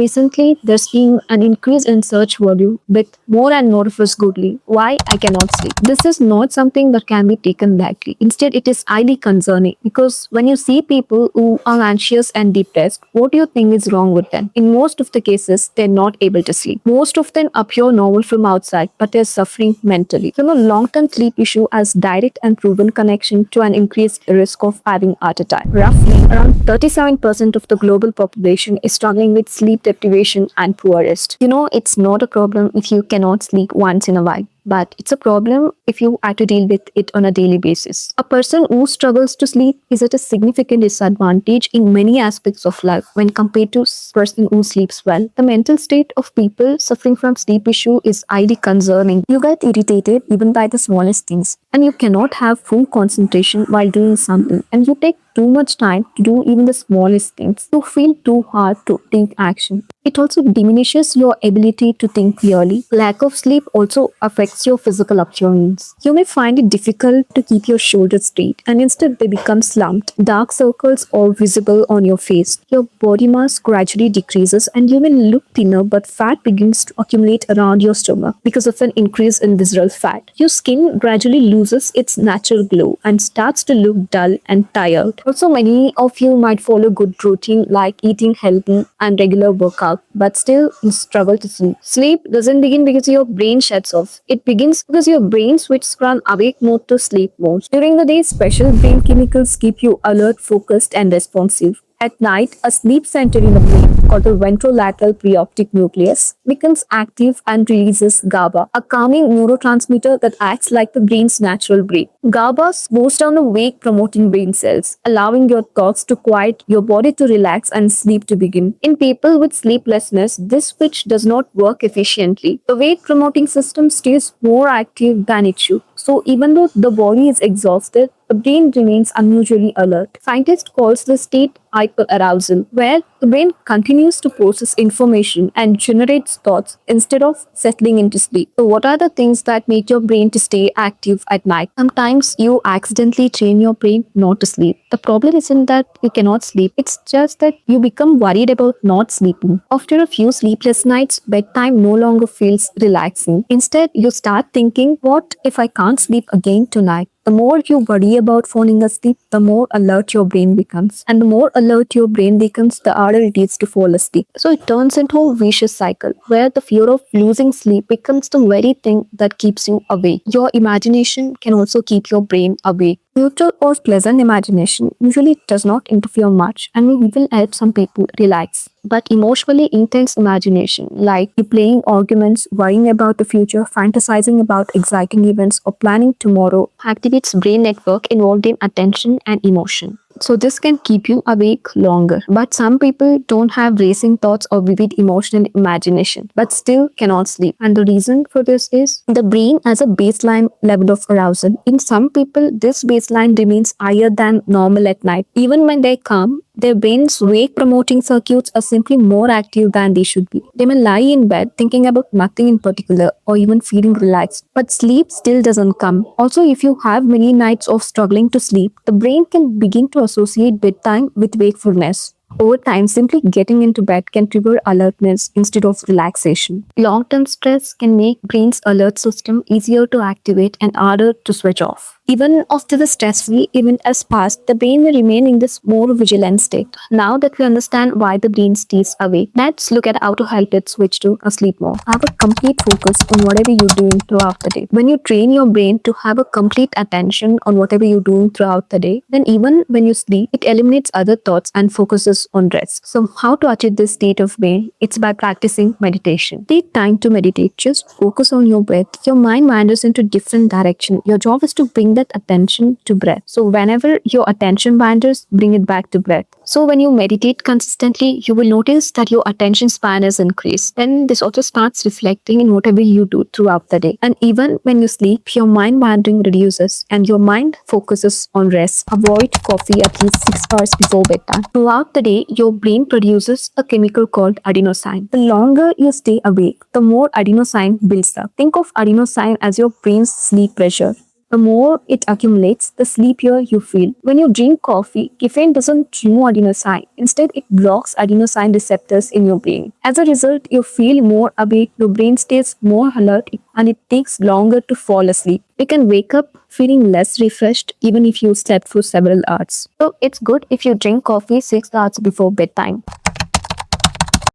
Recently, there's been an increase in search volume with more and more of us googling why I cannot sleep. This is not something that can be taken lightly. Instead, it is highly concerning because when you see people who are anxious and depressed, what do you think is wrong with them? In most of the cases, they're not able to sleep. Most of them appear normal from outside, but they're suffering mentally. So, a long-term sleep issue has direct and proven connection to an increased risk of having heart attack. Roughly, around 37% of the global population is struggling with sleep deprivation and poor rest. It's not a problem if you cannot sleep once in a while, but it's a problem if you have to deal with it on a daily basis. A person who struggles to sleep is at a significant disadvantage in many aspects of life when compared to a person who sleeps well. The mental state of people suffering from sleep issue is highly concerning. You get irritated even by the smallest things, and you cannot have full concentration while doing something, and you take too much time to do even the smallest things. You feel too hard to take action. It also diminishes your ability to think clearly. Lack of sleep also affects your physical appearance. You may find it difficult to keep your shoulders straight, and instead they become slumped. Dark circles are visible on your face. Your body mass gradually decreases, and you may look thinner, but fat begins to accumulate around your stomach because of an increase in visceral fat. Your skin gradually loses its natural glow and starts to look dull and tired. Also, many of you might follow good routine like eating healthy and regular workout, but still you struggle to sleep. Sleep doesn't begin because your brain shuts off. It begins because your brain switches from awake mode to sleep mode. During the day, special brain chemicals keep you alert, focused, and responsive. At night, a sleep center in the brain called the ventrolateral preoptic nucleus becomes active and releases GABA, a calming neurotransmitter that acts like the brain's natural brake. GABA slows down the wake-promoting brain cells, allowing your thoughts to quiet, your body to relax, and sleep to begin. In people with sleeplessness, this switch does not work efficiently. The wake-promoting system stays more active than it should. So even though the body is exhausted, the brain remains unusually alert. Scientists call this state hyperarousal, where the brain continues to process information and generates thoughts instead of settling into sleep. So what are the things that make your brain to stay active at night? Sometimes you accidentally train your brain not to sleep. The problem isn't that you cannot sleep, it's just that you become worried about not sleeping. After a few sleepless nights, bedtime no longer feels relaxing. Instead, you start thinking, what if I can't sleep again tonight? The more you worry about falling asleep, the more alert your brain becomes. And the more alert your brain becomes, the harder it is to fall asleep. So it turns into a vicious cycle where the fear of losing sleep becomes the very thing that keeps you awake. Your imagination can also keep your brain awake. Neutral or pleasant imagination usually does not interfere much and will even help some people relax. But emotionally intense imagination, like replaying arguments, worrying about the future, fantasizing about exciting events, or planning tomorrow, activates brain network involved in attention and emotion. So this can keep you awake longer. But some people don't have racing thoughts or vivid emotional imagination, but still cannot sleep. And the reason for this is the brain has a baseline level of arousal. In some people, this baseline remains higher than normal at night. Even when they're calm, their brain's wake promoting circuits are simply more active than they should be. They may lie in bed thinking about nothing in particular or even feeling relaxed, but sleep still doesn't come. Also, if you have many nights of struggling to sleep, the brain can begin to associate bedtime with wakefulness. Over time, simply getting into bed can trigger alertness instead of relaxation. Long-term stress can make brain's alert system easier to activate and harder to switch off. Even after the stressful event has passed, the brain will remain in this more vigilant state. Now that we understand why the brain stays awake, let's look at how to help it switch to a sleep mode. Have a complete focus on whatever you're doing throughout the day. When you train your brain to have a complete attention on whatever you're doing throughout the day, then even when you sleep, it eliminates other thoughts and focuses on rest. So how to achieve this state of brain? It's by practicing meditation. Take time to meditate. Just focus on your breath. Your mind wanders into different direction. Your job is to bring that attention to breath. So whenever your attention wanders, bring it back to breath. So when you meditate consistently, you will notice that your attention span is increased. Then this also starts reflecting in whatever you do throughout the day. And even when you sleep, your mind wandering reduces and your mind focuses on rest. Avoid coffee at least 6 hours before bedtime. Throughout the day, your brain produces a chemical called adenosine. The longer you stay awake, the more adenosine builds up. Think of adenosine as your brain's sleep pressure. The more it accumulates, the sleepier you feel. When you drink coffee, caffeine doesn't remove adenosine. Instead, it blocks adenosine receptors in your brain. As a result, you feel more awake, your brain stays more alert, and it takes longer to fall asleep. You can wake up feeling less refreshed even if you slept for several hours. So, it's good if you drink coffee 6 hours before bedtime.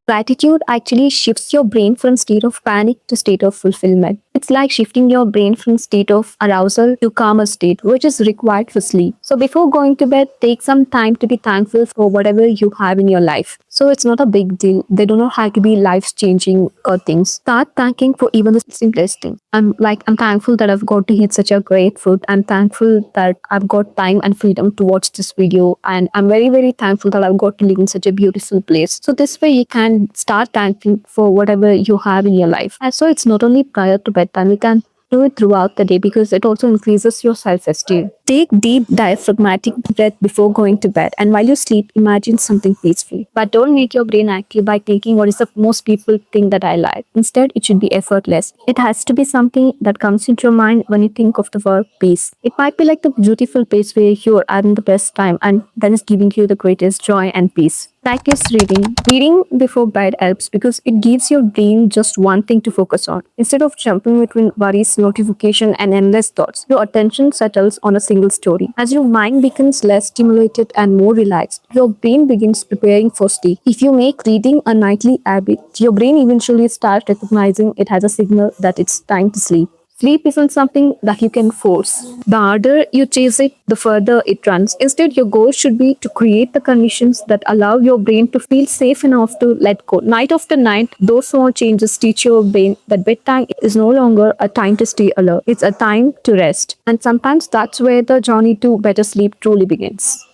Gratitude actually shifts your brain from state of panic to state of fulfillment. It's like shifting your brain from state of arousal to calmer state, which is required for sleep. So before going to bed, take some time to be thankful for whatever you have in your life. So it's not a big deal. They do not have to be life-changing things. Start thanking for even the simplest thing. I'm thankful that I've got to eat such a great food. I'm thankful that I've got time and freedom to watch this video. And I'm very, very thankful that I've got to live in such a beautiful place. So this way you can start thanking for whatever you have in your life. And so it's not only prior to bedtime, we can do it throughout the day because it also increases your self-esteem. Take deep diaphragmatic breath before going to bed, and while you sleep, imagine something peaceful. But don't make your brain active by taking what is the most people think that I like. Instead, it should be effortless. It has to be something that comes into your mind when you think of the word peace. It might be like the beautiful place where you're having the best time and that is giving you the greatest joy and peace. Practice reading. Reading before bed helps because it gives your brain just one thing to focus on. Instead of jumping between worries, notification, and endless thoughts, your attention settles on a single story. As your mind becomes less stimulated and more relaxed, your brain begins preparing for sleep. If you make reading a nightly habit, your brain eventually starts recognizing it as a signal that it's time to sleep. Sleep isn't something that you can force. The harder you chase it, the further it runs. Instead, your goal should be to create the conditions that allow your brain to feel safe enough to let go. Night after night, those small changes teach your brain that bedtime is no longer a time to stay alert. It's a time to rest. And sometimes that's where the journey to better sleep truly begins.